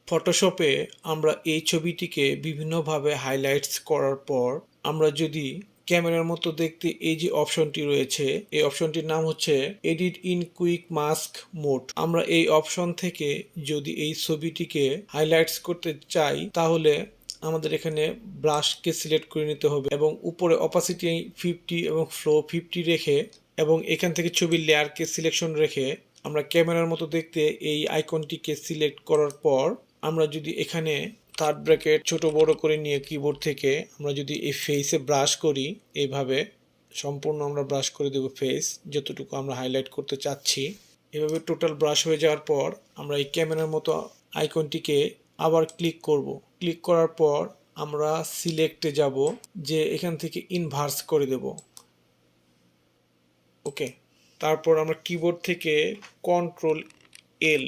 ফটোশপে আমরা এই ছবিটিকে বিভিন্নভাবে হাইলাইটস করার পর আমরা যদি ক্যামেরার মতো দেখতে এই যে অপশনটি রয়েছে, এই অপশনটির নাম হচ্ছে edit in quick mask mode. আমরা এই অপশন থেকে যদি এই ছবিটিকে হাইলাইটস করতে চাই তাহলে আমাদের এখানে ব্রাশকে সিলেক্ট করে নিতে হবে এবং উপরে অপাসিটি 50 এবং ফ্লো 50 রেখে এবং এখান থেকে ছবির লেয়ারকে সিলেকশন রেখে আমরা ক্যামেরার মতো দেখতে এই আইকনটিকে সিলেক্ট করার পর আমরা যদি এখানে থার্ড ব্র্যাকেট ছোট বড় করে নিয়ে কিবোর্ড থেকে আমরা যদি এই ফেসে ব্রাশ করি, এইভাবে সম্পূর্ণ আমরা ব্রাশ করে দেব ফেস যতটুকু আমরা হাইলাইট করতে চাচ্ছি। এভাবে টোটাল ব্রাশ হয়ে যাওয়ার পর আমরা এই ক্যামেরার মতো আইকনটিকে আবার ক্লিক করব। ক্লিক করার পর আমরা সিলেক্টে যাব, যে এখান থেকে ইনভার্স করে দেব। ওকে, তারপর আমরা কিবোর্ড থেকে কন্ট্রোল এল,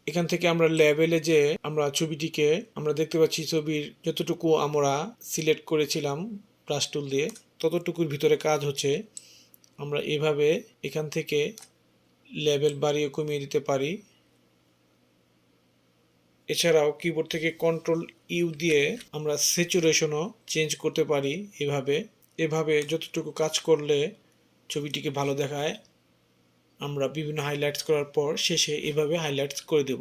এখান থেকে আমরা লেভেলে যে আমরা ছবিটিকে আমরা দেখতে পাচ্ছি ছবির যতটুকু আমরা সিলেক্ট করেছিলাম ব্রাশ টুল দিয়ে ততটুকুর ভিতরে কাজ হচ্ছে। আমরা এভাবে এখান থেকে লেভেল বাড়িয়ে কমিয়ে দিতে পারি। এছাড়াও কিবোর্ড থেকে কন্ট্রোল ইউ দিয়ে আমরা স্যাচুরেশনও চেঞ্জ করতে পারি। এভাবে যতটুকু কাজ করলে ছবিটিকে ভালো দেখায় আমরা বিভিন্ন হাইলাইটস করার পর শেষে এভাবে হাইলাইটস করে দেব।